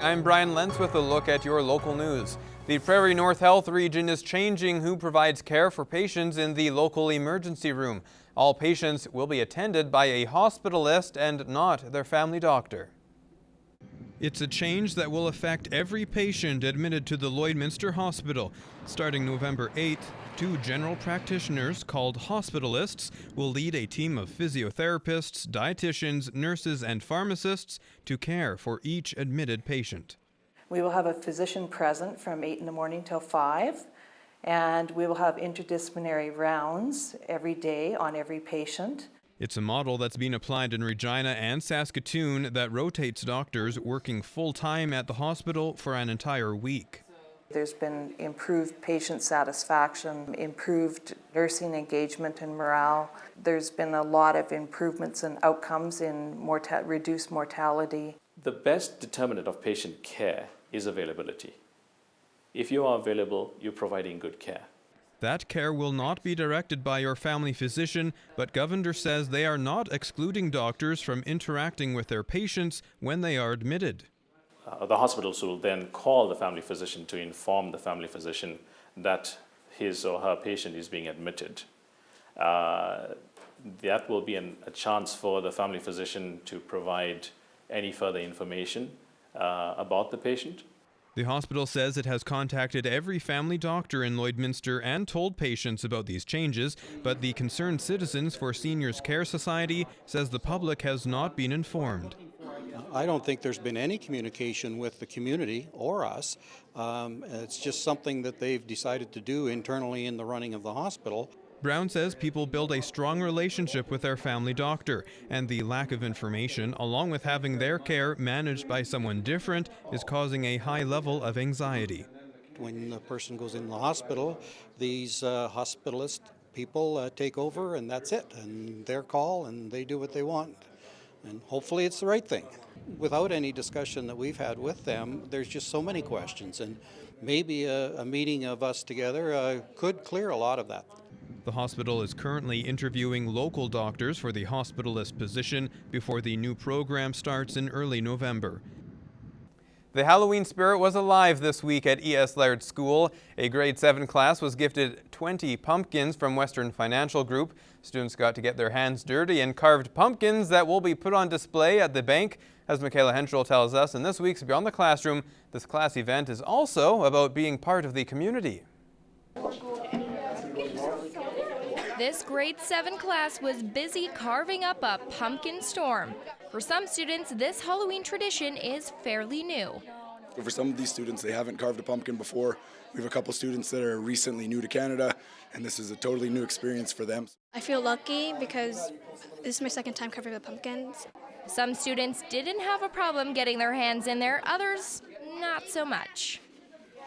I'm Brian Lentz with a look at your local news. The Prairie North Health Region is changing who provides care for patients in the local emergency room. All patients will be attended by a hospitalist and not their family doctor. It's a change that will affect every patient admitted to the Lloydminster Hospital. Starting November 8th, 2 general practitioners called Hospitalists will lead a team of physiotherapists, dietitians, nurses, and pharmacists to care for each admitted patient. We will have a physician present from 8 in the morning till 5, and we will have interdisciplinary rounds every day on every patient. It's a model that's been applied in Regina and Saskatoon that rotates doctors working full-time at the hospital for an entire week. There's been improved patient satisfaction, improved nursing engagement and morale. There's been a lot of improvements in outcomes in reduced mortality. The best determinant of patient care is availability. If you are available, you're providing good care. That care will not be directed by your family physician, but Govender says they are not excluding doctors from interacting with their patients when they are admitted. The hospitals will then call the family physician to inform the family physician that his or her patient is being admitted. That will be a chance for the family physician to provide any further information about the patient. The hospital says it has contacted every family doctor in Lloydminster and told patients about these changes, but the Concerned Citizens for Seniors Care Society says the public has not been informed. I don't think there's been any communication with the community or us. It's just something that they've decided to do internally in the running of the hospital. Brown says people build a strong relationship with their family doctor, and the lack of information, along with having their care managed by someone different, is causing a high level of anxiety. When the person goes in the hospital, these hospitalist people take over, and that's it, and their call, and they do what they want. And hopefully it's the right thing. Without any discussion that we've had with them, there's just so many questions, and maybe a meeting of us together could clear a lot of that. The hospital is currently interviewing local doctors for the hospitalist position before the new program starts in early November. The Halloween spirit was alive this week at E.S. Laird School. A grade 7 class was gifted 20 pumpkins from Western Financial Group. Students got to get their hands dirty and carved pumpkins that will be put on display at the bank. As Michaela Henschel tells us, in this week's Beyond the Classroom, this class event is also about being part of the community. This grade 7 class was busy carving up a pumpkin storm. For some students, this Halloween tradition is fairly new. For some of these students, they haven't carved a pumpkin before. We have a couple students that are recently new to Canada, and this is a totally new experience for them. I feel lucky because this is my second time carving the pumpkins. Some students didn't have a problem getting their hands in there, others not so much.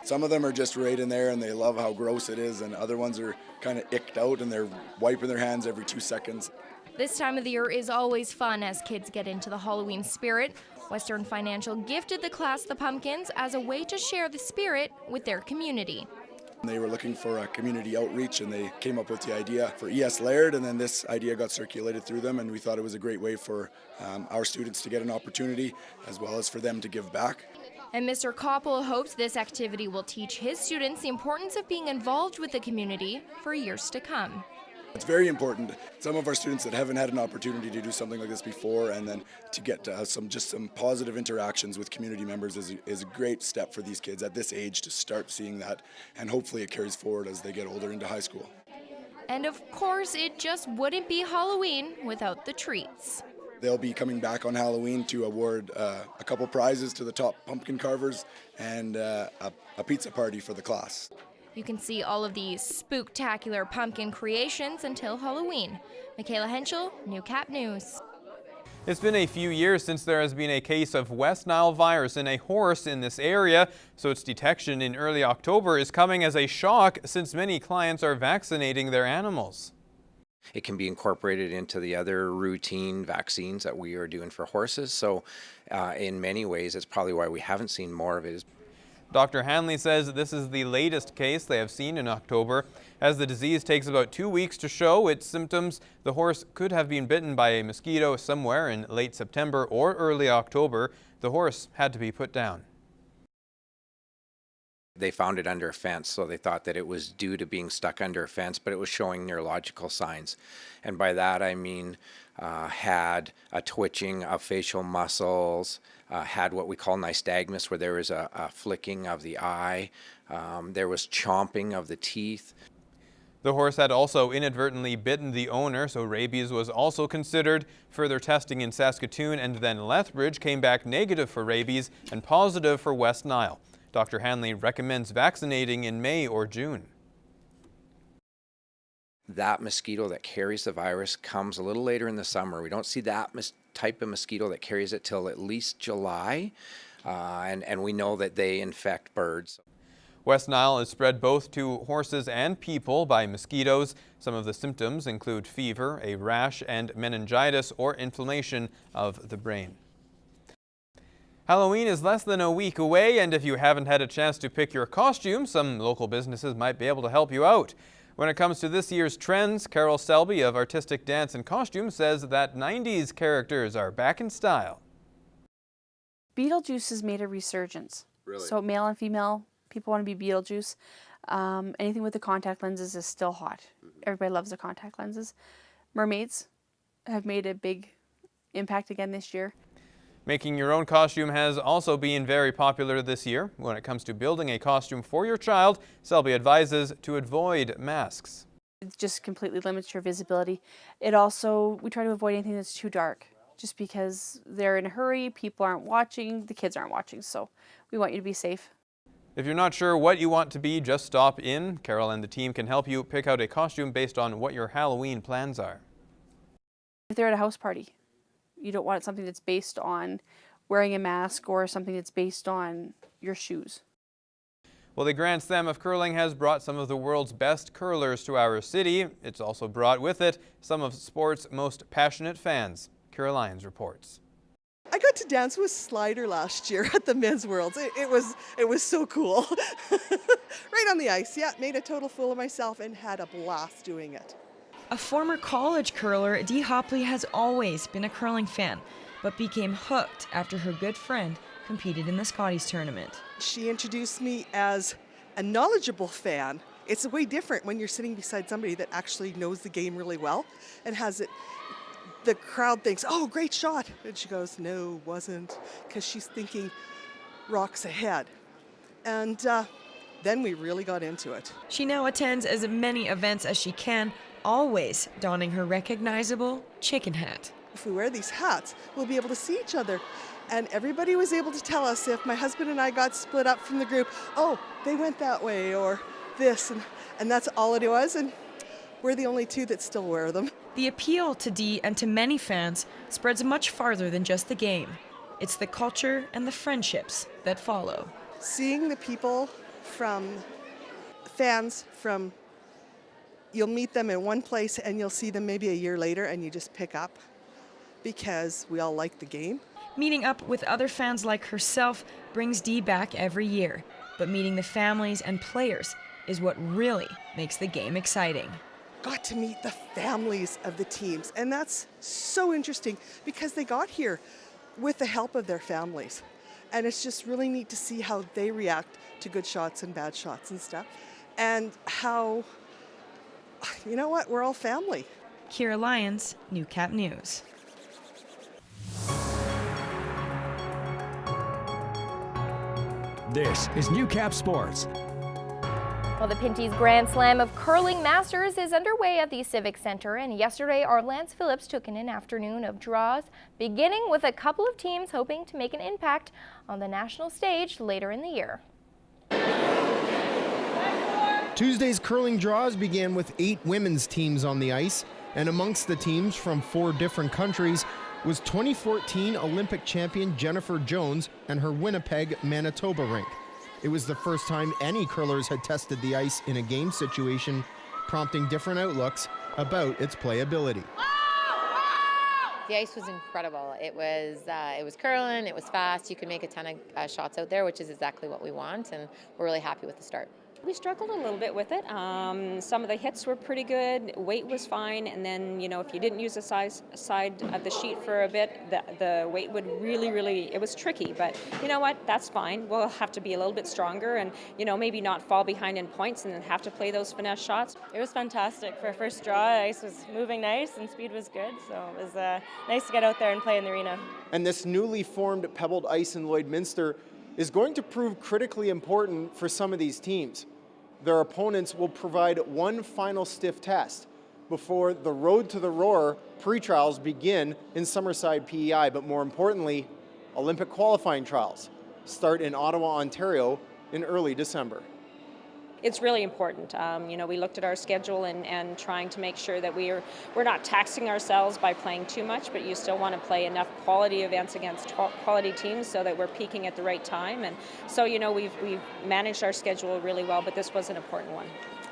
Some of them are just right in there and they love how gross it is, and other ones are kind of icked out and they're wiping their hands every 2 seconds. This time of the year is always fun as kids get into the Halloween spirit. Western Financial gifted the class the pumpkins as a way to share the spirit with their community. They were looking for a community outreach and they came up with the idea for E.S. Laird, and then this idea got circulated through them, and we thought it was a great way for our students to get an opportunity as well as for them to give back. And Mr. Koppel hopes this activity will teach his students the importance of being involved with the community for years to come. It's very important. Some of our students that haven't had an opportunity to do something like this before, and then to get some positive interactions with community members is a great step for these kids at this age to start seeing that, and hopefully it carries forward as they get older into high school. And of course, it just wouldn't be Halloween without the treats. They'll be coming back on Halloween to award a couple prizes to the top pumpkin carvers and a pizza party for the class. You can see all of these spooktacular pumpkin creations until Halloween. Michaela Henschel, Newcap News. It's been a few years since there has been a case of West Nile virus in a horse in this area, so its detection in early October is coming as a shock since many clients are vaccinating their animals. It can be incorporated into the other routine vaccines that we are doing for horses. So in many ways, it's probably why we haven't seen more of it. Dr. Hanley says this is the latest case they have seen in October. As the disease takes about 2 weeks to show its symptoms, the horse could have been bitten by a mosquito somewhere in late September or early October. The horse had to be put down. They found it under a fence, so they thought that it was due to being stuck under a fence, but it was showing neurological signs. And by that I mean had a twitching of facial muscles, had what we call nystagmus, where there was a flicking of the eye, there was chomping of the teeth. The horse had also inadvertently bitten the owner, so rabies was also considered. Further testing in Saskatoon and then Lethbridge came back negative for rabies and positive for West Nile. Dr. Hanley recommends vaccinating in May or June. That mosquito that carries the virus comes a little later in the summer. We don't see that type of mosquito that carries it till at least July, and we know that they infect birds. West Nile is spread both to horses and people by mosquitoes. Some of the symptoms include fever, a rash, and meningitis or inflammation of the brain. Halloween is less than a week away, and if you haven't had a chance to pick your costume, some local businesses might be able to help you out. When it comes to this year's trends, Carol Selby of Artistic Dance and Costume says that 90s characters are back in style. Beetlejuice has made a resurgence. Really? So male and female, people want to be Beetlejuice. Anything with the contact lenses is still hot. Everybody loves the contact lenses. Mermaids have made a big impact again this year. Making your own costume has also been very popular this year. When it comes to building a costume for your child, Selby advises to avoid masks. It just completely limits your visibility. It also, we try to avoid anything that's too dark, just because they're in a hurry, people aren't watching, the kids aren't watching, so we want you to be safe. If you're not sure what you want to be, just stop in. Carol and the team can help you pick out a costume based on what your Halloween plans are. If they're at a house party, you don't want something that's based on wearing a mask or something that's based on your shoes. Well, the Grand Slam of Curling has brought some of the world's best curlers to our city. It's also brought with it some of sport's most passionate fans. Kira Lyons reports. I got to dance with Slider last year at the Men's Worlds. It was so cool. Right on the ice, yeah, made a total fool of myself and had a blast doing it. A former college curler, Dee Hopley has always been a curling fan, but became hooked after her good friend competed in the Scotties tournament. She introduced me as a knowledgeable fan. It's way different when you're sitting beside somebody that actually knows the game really well and has it. The crowd thinks, oh, great shot. And she goes, no, wasn't, because she's thinking rocks ahead. And then we really got into it. She now attends as many events as she can, always donning her recognizable chicken hat. If we wear these hats, we'll be able to see each other. And everybody was able to tell us if my husband and I got split up from the group, oh, they went that way or this. And that's all it was. And we're the only two that still wear them. The appeal to Dee and to many fans spreads much farther than just the game. It's the culture and the friendships that follow. Seeing the people fans from, you'll meet them in one place and you'll see them maybe a year later and you just pick up because we all like the game. Meeting up with other fans like herself brings Dee back every year, but meeting the families and players is what really makes the game exciting. Got to meet the families of the teams, and that's so interesting because they got here with the help of their families. And it's just really neat to see how they react to good shots and bad shots and stuff. And how, you know what, we're all family. Kira Lyons, Newcap News. This is Newcap Sports. Well, the Pinty's Grand Slam of Curling Masters is underway at the Civic Center, and yesterday our Lance Phillips took in an afternoon of draws, beginning with a couple of teams hoping to make an impact on the national stage later in the year. Tuesday's curling draws began with 8 women's teams on the ice, and amongst the teams from 4 different countries was 2014 Olympic champion Jennifer Jones and her Winnipeg, Manitoba rink. It was the first time any curlers had tested the ice in a game situation, prompting different outlooks about its playability. The ice was incredible. It was curling, it was fast. You could make a ton of shots out there, which is exactly what we want, and we're really happy with the start. We struggled a little bit with it. Some of the hits were pretty good, weight was fine, and then, if you didn't use the side of the sheet for a bit, the weight would really, it was tricky, but you know what, that's fine. We'll have to be a little bit stronger and, maybe not fall behind in points and then have to play those finesse shots. It was fantastic. For a first draw, ice was moving nice and speed was good, so it was nice to get out there and play in the arena. And this newly formed pebbled ice in Lloydminster is going to prove critically important for some of these teams. Their opponents will provide one final stiff test before the Road to the Roar pre-trials begin in Summerside, PEI, but more importantly, Olympic qualifying trials start in Ottawa, Ontario in early December. It's really important. We looked at our schedule and trying to make sure that we're not taxing ourselves by playing too much, but you still want to play enough quality events against quality teams so that we're peaking at the right time. And so, we've managed our schedule really well, but this was an important one.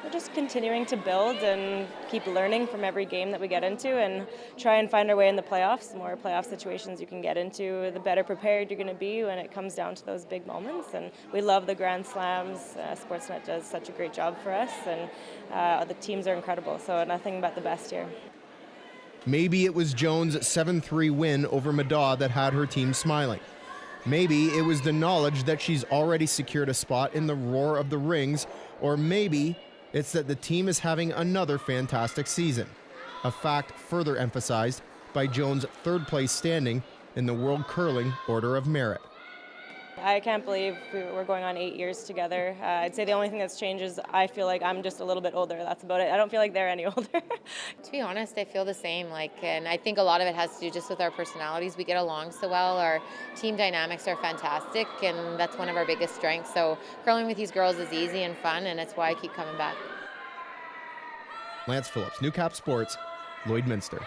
We're just continuing to build and keep learning from every game that we get into and try and find our way in the playoffs. The more playoff situations you can get into, the better prepared you're going to be when it comes down to those big moments. And we love the Grand Slams. Sportsnet does such a great job for us, and the teams are incredible, so nothing but the best here. Maybe it was Jones' 7-3 win over Madaw that had her team smiling. Maybe it was the knowledge that she's already secured a spot in the Roar of the Rings, or maybe it's that the team is having another fantastic season, a fact further emphasized by Jones' third-place standing in the World Curling Order of Merit. I can't believe we're going on 8 years together. I'd say the only thing that's changed is I feel like I'm just a little bit older. That's about it. I don't feel like they're any older. To be honest, I feel the same. And I think a lot of it has to do just with our personalities. We get along so well. Our team dynamics are fantastic, and that's one of our biggest strengths. So curling with these girls is easy and fun, and it's why I keep coming back. Lance Phillips, Newcap Sports, Lloydminster.